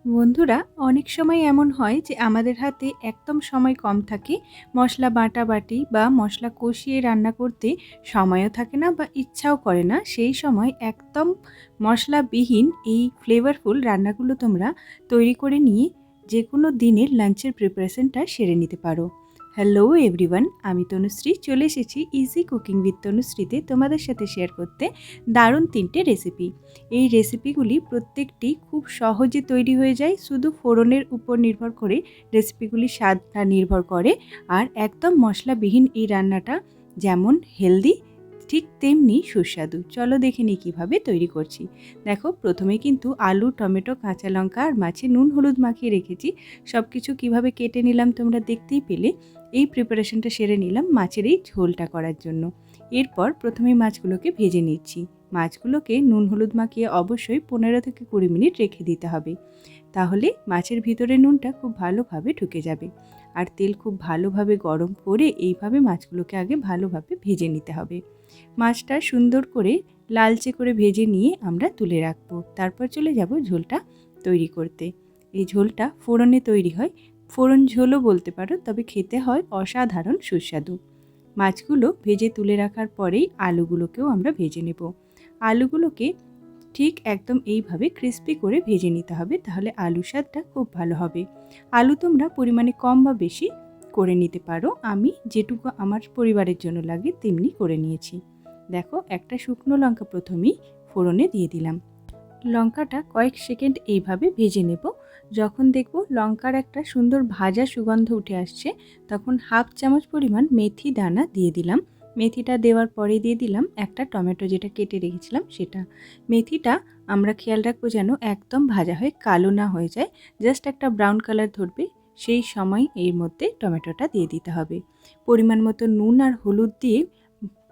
বন্ধুরা, অনেক সময় এমন হয় যে আমাদের হাতে একদম সময় কম থাকে। মশলা বাটাবাটি বা মশলা কষিয়ে রান্না করতে সময়ও থাকে না বা ইচ্ছাও করে না। সেই সময় একদম মশলাবিহীন এই ফ্লেভারফুল রান্নাগুলো তোমরা তৈরি করে নিয়ে যে কোনো দিনের লাঞ্চের প্রিপারেশনটা সেরে নিতে পারো। হ্যালো এভরিওয়ান, আমি তনুশ্রী চলে এসেছি ইজি কুকিং উইথ তনুশ্রীতে তোমাদের সাথে শেয়ার করতে দারুণ 3টে রেসিপি। এই রেসিপিগুলি প্রত্যেকটি খুব সহজে তৈরি হয়ে যায়, শুধু ফোড়নের উপর নির্ভর করে রেসিপিগুলির স্বাদটা নির্ভর করে। আর একদম মশলাবিহীন এই রান্নাটা যেমন হেলদি ঠিক তেমনি সুস্বাদু। চলো দেখে নিই কীভাবে তৈরি করছি। দেখো, প্রথমে কিন্তু আলু, টমেটো, কাঁচা লঙ্কা আর মাছে নুন হলুদ মাখিয়ে রেখেছি। সব কিছু কীভাবে কেটে নিলাম তোমরা দেখতেই পেলে। এই প্রিপারেশনটা সেরে নিলাম মাছের এই ঝোলটা করার জন্য। এরপর প্রথমে মাছগুলোকে ভেজে নিচ্ছি। মাছগুলোকে নুন হলুদ মাখিয়ে অবশ্যই 15 থেকে 20 মিনিট রেখে দিতে হবে, তাহলে মাছের ভিতরে নুনটা খুব ভালোভাবে ঢুকে যাবে। আর তেল খুব ভালোভাবে গরম করে এইভাবে মাছগুলোকে আগে ভালোভাবে ভেজে নিতে হবে। মাছটা সুন্দর করে লালচে করে ভেজে নিয়ে আমরা তুলে রাখবো। তারপর চলে যাব ঝোলটা তৈরি করতে। এই ঝোলটা ফোড়নে তৈরি হয়, ফোড়ন ঝোলও বলতে পারো, তবে খেতে হয় অসাধারণ সুস্বাদু। মাছগুলো ভেজে তুলে রাখার পরেই আলুগুলোকেও আমরা ভেজে নেব। আলুগুলোকে ঠিক একদম এইভাবে ক্রিস্পি করে ভেজে নিতে হবে, তাহলে আলুর স্বাদটা খুব ভালো হবে। আলু তোমরা পরিমাণে কম বা বেশি করে নিতে পারো, আমি যেটুকু আমার পরিবারের জন্য লাগে তেমনি করে নিয়েছি। দেখো, একটা শুকনো লঙ্কা প্রথমেই ফোড়নে দিয়ে দিলাম। লঙ্কাটা কয়েক সেকেন্ড এইভাবে ভেজে নেব। যখন দেখব লঙ্কার একটা সুন্দর ভাজা সুগন্ধ উঠে আসছে, তখন হাফ চামচ পরিমাণ মেথি দানা দিয়ে দিলাম। মেথিটা দেওয়ার পরে দিয়ে দিলাম একটা টমেটো যেটা কেটে রেখেছিলাম সেটা। মেথিটা আমরা খেয়াল রাখবো যেন একদম ভাজা হয়ে কালো না হয়ে যায়, জাস্ট একটা ব্রাউন কালার ধরবে সেই সময় এর মধ্যে টমেটোটা দিয়ে দিতে হবে। পরিমাণ মতো নুন আর হলুদ দিয়ে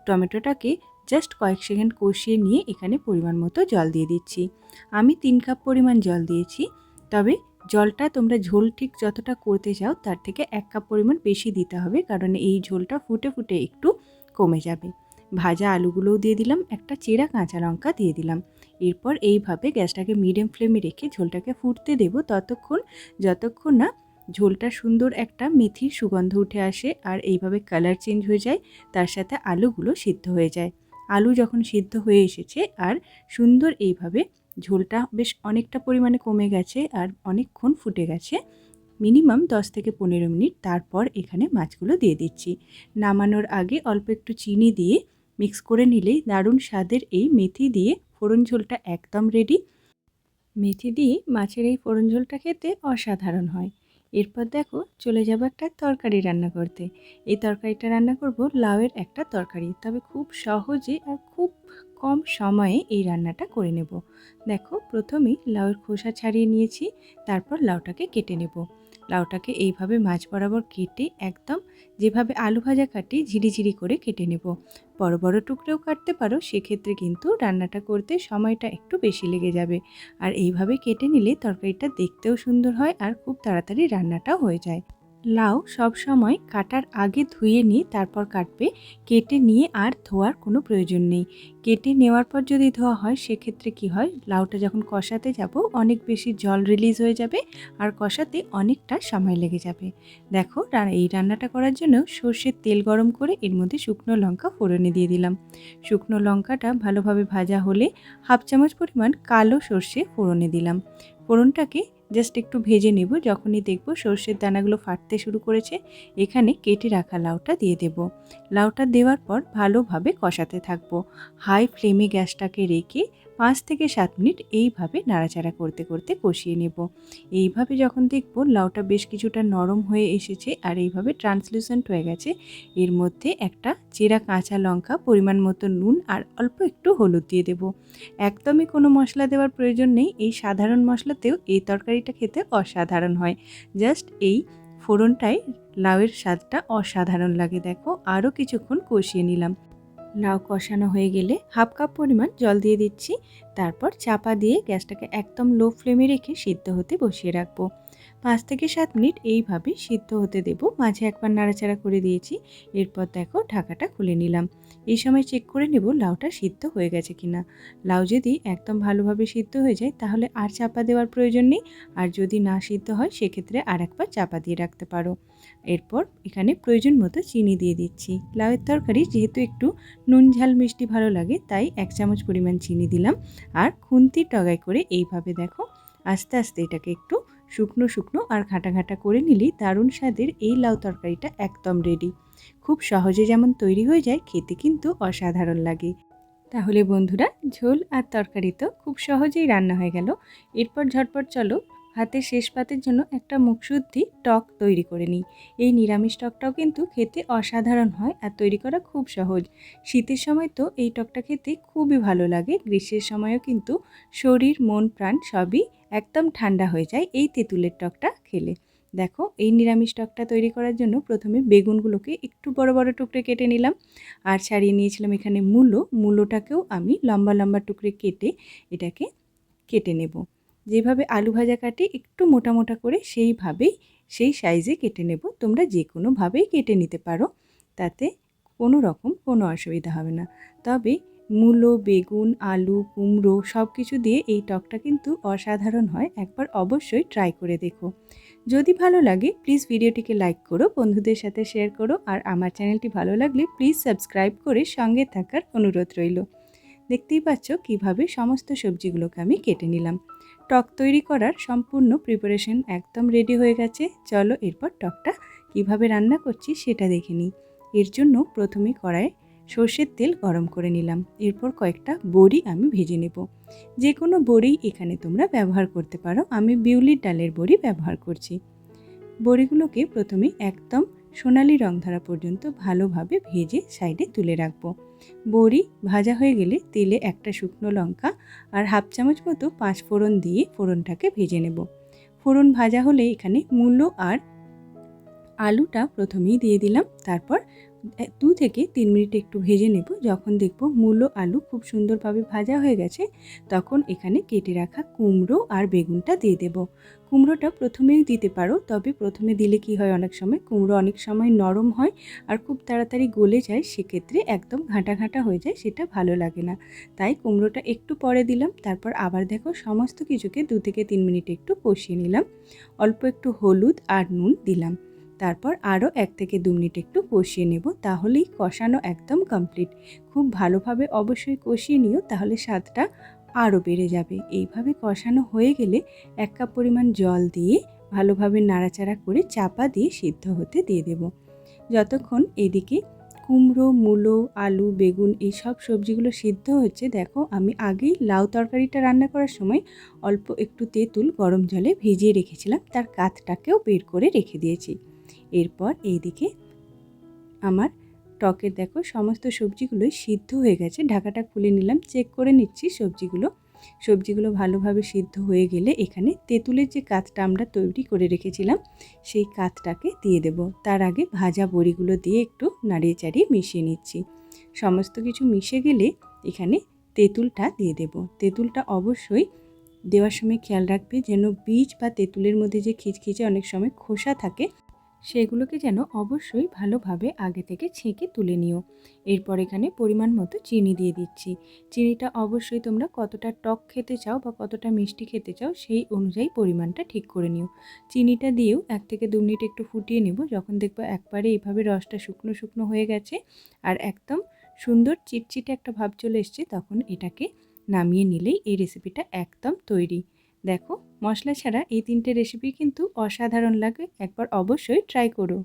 টমেটোটাকে জাস্ট কয়েক সেকেন্ড কষিয়ে নিয়ে এখানে পরিমাণ মতো জল দিয়ে দিচ্ছি। আমি 3 কাপ পরিমাণ জল দিয়েছি, তবে জলটা তোমরা ঝোল ঠিক যতটা করতে চাও তার থেকে 1 কাপ পরিমাণ বেশি দিতে হবে, কারণ এই ঝোলটা ফুটে ফুটে একটু কমে যাবে। ভাজা আলুগুলোও দিয়ে দিলাম, একটা চেরা কাঁচা লঙ্কা দিয়ে দিলাম। এরপর এইভাবে গ্যাসটাকে মিডিয়াম ফ্লেমে রেখে ঝোলটাকে ফুটতে দেব যতক্ষণ না ঝোলটা সুন্দর একটা মেথির সুগন্ধ উঠে আসে আর এইভাবে কালার চেঞ্জ হয়ে যায়, তার সাথে আলুগুলো সিদ্ধ হয়ে যায়। আলু যখন সিদ্ধ হয়ে এসেছে আর সুন্দর এইভাবে ঝোলটা বেশ অনেকটা পরিমাণে কমে গেছে আর অনেকক্ষণ ফুটে গেছে, মিনিমাম 10 থেকে 15 মিনিট, তারপর এখানে মাছগুলো দিয়ে দিচ্ছি। নামানোর আগে অল্প একটু চিনি দিয়ে মিক্স করে নিলেই দারুণ স্বাদের এই মেথি দিয়ে ফোড়ন ঝোলটা একদম রেডি। মেথি দিয়ে মাছের এই ফোড়ন ঝোলটা খেতে অসাধারণ হয়। এরপর দেখো, চলে যাব একটা তরকারি রান্না করতে। এই তরকারিটা রান্না করব লাউয়ের একটা তরকারি, তবে খুব সহজে আর খুব কম সময়ে এই রান্নাটা করে নেব। দেখো, প্রথমেই লাউয়ের খোসা ছাড়িয়ে নিয়েছি, তারপর লাউটাকে কেটে নেব। লাউটাকে এইভাবে মাঝ বরাবর কেটে একদম যেভাবে আলু ভাজা কাটি ঝিরিঝিরি করে কেটে নেব। বড় বড় টুকরেও কাটতে পারো, সেক্ষেত্রে কিন্তু রান্নাটা করতে সময়টা একটু বেশি লেগে যাবে। আর এইভাবে কেটে নিলে তরকারিটা দেখতেও সুন্দর হয় আর খুব তাড়াতাড়ি রান্নাটাও হয়ে যায়। লাউ সব সময় কাটার আগে ধুয়ে নিয়ে তারপর কাটবে, কেটে নিয়ে আর ধোয়ার কোনো প্রয়োজন নেই। কেটে নেওয়ার পর যদি ধোয়া হয় সেক্ষেত্রে কি হয়, লাউটা যখন কষাতে যাব অনেক বেশি জল রিলিজ হয়ে যাবে আর কষাতে অনেকটা সময় লেগে যাবে। দেখো, এই রান্নাটা করার জন্য সর্ষের তেল গরম করে এর মধ্যে শুকনো লঙ্কা ফোড়নে দিয়ে দিলাম। শুকনো লঙ্কাটা ভালোভাবে ভাজা হলে হাফ চামচ পরিমাণ কালো সর্ষে ফোড়নে দিলাম। ফোড়নটাকে জাস্ট একটু ভেজে নেব। যখনই দেখব সর্ষের দানাগুলো ফাটতে শুরু করেছে, এখানে কেটে রাখা লাউটা দিয়ে দেব। লাউটা দেওয়ার পর ভালোভাবে কষাতে থাকবো। হাই ফ্লেমে গ্যাসটাকে রেখে 5 থেকে 7 মিনিট এইভাবে নাড়াচাড়া করতে করতে কষিয়ে নেব। এইভাবে যখন দেখব লাউটা বেশ কিছুটা নরম হয়ে এসেছে আর এইভাবে ট্রান্সলুসেন্ট হয়ে গেছে, এর মধ্যে একটা চেরা কাঁচা লঙ্কা, পরিমাণ মতো নুন আর অল্প একটু হলুদ দিয়ে দেব। একদমই কোনো মশলা দেওয়ার প্রয়োজন নেই, এই সাধারণ মশলাতেও এই তরকারিটা খেতে অসাধারণ হয়। জাস্ট এই ফোড়নটাই লাউয়ের স্বাদটা অসাধারণ লাগে। দেখো, আরও কিছুক্ষণ কষিয়ে নিলাম। লাউ কষানো হয়ে গেলে হাফ কাপ পরিমাণ জল দিয়ে দিচ্ছি, তারপর চাপা দিয়ে গ্যাসটাকে একদম লো ফ্লেমে রেখে সিদ্ধ হতে বসিয়ে রাখবো। 5 থেকে 7 মিনিট এইভাবে সিদ্ধ হতে দেব। মাঝে একবার নাড়াচাড়া করে দিয়েছি। এরপর দেখো ঢাকাটা খুলে নিলাম। এই সময় চেক করে নেব লাউটা সিদ্ধ হয়ে গেছে কিনা। লাউ যদি একদম ভালোভাবে সিদ্ধ হয়ে যায় তাহলে আর চাপা দেওয়ার প্রয়োজন নেই। আর যদি না সিদ্ধ হয় সেক্ষেত্রে আরেকবার চাপা দিয়ে রাখতে পারো। এরপর এখানে প্রয়োজন মতো চিনি দিয়ে দিচ্ছি। লাউয়ের তরকারি যেহেতু একটু নুন ঝাল মিষ্টি ভালো লাগে তাই 1 চামচ পরিমাণ চিনি দিলাম। আর খুন্তির ডগায় করে এইভাবে দেখো আস্তে আস্তে এটাকে একটু শুকনো শুকনো আর ঘাঁটা ঘাঁটা করে নিলেই দারুণ স্বাদের এই লাউ তরকারিটা একদম রেডি। খুব সহজে যেমন তৈরি হয়ে যায়, খেতে কিন্তু অসাধারণ লাগে। তাহলে বন্ধুরা, ঝোল আর তরকারি তো খুব সহজেই রান্না হয়ে গেল। এরপর ঝটপট চলো ভাতের শেষ পাতের জন্য একটা মুখশুদ্ধি টক তৈরি করে নিই। এই নিরামিষ টকটাও কিন্তু খেতে অসাধারণ হয় আর তৈরি করা খুব সহজ। শীতের সময় তো এই টকটা খেতে খুবই ভালো লাগে। গ্রীষ্মের সময়ও কিন্তু শরীর মন প্রাণ সবই একদম ঠান্ডা হয়ে যায় এই তেঁতুলের টকটা খেলে। দেখো এই নিরামিষ টকটা তৈরি করার জন্য প্রথমে বেগুনগুলোকে একটু বড় বড় টুকরে কেটে নিলাম। আর ছাড়িয়ে নিয়েছিলাম এখানে মূলোটাকেও আমি লম্বা লম্বা টুকরে কেটে এটাকে কেটে নেব। যেভাবে আলু ভাজা কাটে একটু মোটা মোটা করে সেইভাবেই সেই সাইজে কেটে নেব। তোমরা যে কোনোভাবেই কেটে নিতে পারো, তাতে কোনো রকম কোনো অসুবিধা হবে না। তবে মূলো, বেগুন, আলু, কুমড়ো সব কিছু দিয়ে এই টকটা কিন্তু অসাধারণ হয়। একবার অবশ্যই ট্রাই করে দেখো। যদি ভালো লাগে প্লিজ ভিডিওটিকে লাইক করো, বন্ধুদের সাথে শেয়ার করো আর আমার চ্যানেলটি ভালো লাগলে প্লিজ সাবস্ক্রাইব করে সঙ্গে থাকার অনুরোধ রইল। দেখতেই পাচ্ছ কিভাবে সমস্ত সবজিগুলোকে আমি কেটে নিলাম। টক তৈরি করার সম্পূর্ণ প্রিপারেশন একদম রেডি হয়ে গেছে। চলো এরপর টকটা কিভাবে রান্না করছি সেটা দেখে নিই। এর জন্য প্রথমে কড়াইয়ে সর্ষের তেল গরম করে নিলাম। এরপর কয়েকটা বড়ি আমি ভেজে নেব। যে কোনো বড়ি এখানে তোমরা ব্যবহার করতে পারো, আমি বিউলির ডালের বড়ি ব্যবহার করছি। বড়িগুলোকে প্রথমে একদম সোনালি রং ধরা পর্যন্ত ভালোভাবে ভেজে সাইডে তুলে রাখবো। বড়ি ভাজা হয়ে গেলে তেলে একটা শুকনো লঙ্কা আর হাফ চামচ মতো 5 ফোড়ন দিয়ে ফোড়নটাকে ভেজে নেব। ফোড়ন ভাজা হলে এখানে মূলো আর আলুটা প্রথমেই দিয়ে দিলাম। তারপর 2 থেকে 3 মিনিট একটু ভেজে নেব। যখন দেখব মূলো আলু খুব সুন্দরভাবে ভাজা হয়ে গেছে তখন এখানে কেটে রাখা কুমড়ো আর বেগুনটা দিয়ে দেব। কুমড়োটা প্রথমেই দিতে পারো, তবে প্রথমে দিলে কি হয় অনেক সময় কুমড়ো অনেক সময় নরম হয় আর খুব তাড়াতাড়ি গলে যায়, সেক্ষেত্রে একদম ঘাঁটা ঘাঁটা হয়ে যায়, সেটা ভালো লাগে না। তাই কুমড়োটা একটু পরে দিলাম। তারপর আবার দেখো সমস্ত কিছুকে 2 থেকে 3 মিনিট একটু কষিয়ে নিলাম। অল্প একটু হলুদ আর নুন দিলাম। তারপর আরও 1 থেকে 2 মিনিট একটু কষিয়ে নেব, তাহলেই কষানো একদম কমপ্লিট। খুব ভালোভাবে অবশ্যই কষিয়ে নিও, তাহলে স্বাদটা আরও বেড়ে যাবে। এইভাবে কষানো হয়ে গেলে 1 কাপ পরিমাণ জল দিয়ে ভালোভাবে নাড়াচাড়া করে চাপা দিয়ে সিদ্ধ হতে দিয়ে দেব। যতক্ষণ এদিকে কুমড়ো, মূলো, আলু, বেগুন এই সব সবজিগুলো সিদ্ধ হচ্ছে, দেখো আমি আগেই লাউ তরকারিটা রান্না করার সময় অল্প একটু তেঁতুল গরম জলে ভিজিয়ে রেখেছিলাম, তার কাতটাকেও বের করে রেখে দিয়েছি। এরপর এইদিকে আমার টকের দেখো সমস্ত সবজিগুলোই সিদ্ধ হয়ে গেছে। ঢাকাটা খুলে নিলাম, চেক করে নিচ্ছি সবজিগুলো ভালোভাবে সিদ্ধ হয়ে গেলে এখানে তেঁতুলের যে কাতটা আমরা তৈরি করে রেখেছিলাম সেই কাতটাকে দিয়ে দেব। তার আগে ভাজা বড়িগুলো দিয়ে একটু নাড়িয়ে চাড়িয়ে মিশিয়ে নিচ্ছি। সমস্ত কিছু মিশে গেলে এখানে তেঁতুলটা দিয়ে দেব। তেঁতুলটা অবশ্যই দেওয়ার সময় খেয়াল রাখবে যেন বীজ বা তেঁতুলের মধ্যে যে খিচখিচে অনেক সময় খোসা থাকে সেগুলোকে যেন অবশ্যই ভালোভাবে আগে থেকে ছেঁকে তুলে নিও। এরপর এখানে পরিমাণ মতো চিনি দিয়ে দিচ্ছি। চিনিটা অবশ্যই তোমরা কতটা টক খেতে চাও বা কতটা মিষ্টি খেতে চাও সেই অনুযায়ী পরিমাণটা ঠিক করে নিও। চিনিটা দিয়েও 1 থেকে 2 মিনিট একটু ফুটিয়ে নেব। যখন দেখবো একবারে এইভাবে রসটা শুকনো শুকনো হয়ে গেছে আর একদম সুন্দর চিটচিটে একটা ভাব চলে এসছে, তখন এটাকে নামিয়ে নিলেই এই রেসিপিটা একদম তৈরি। দেখো মশলা ছাড়া এই 3টে রেসিপি কিন্তু অসাধারণ লাগে, একবার অবশ্যই ট্রাই করো।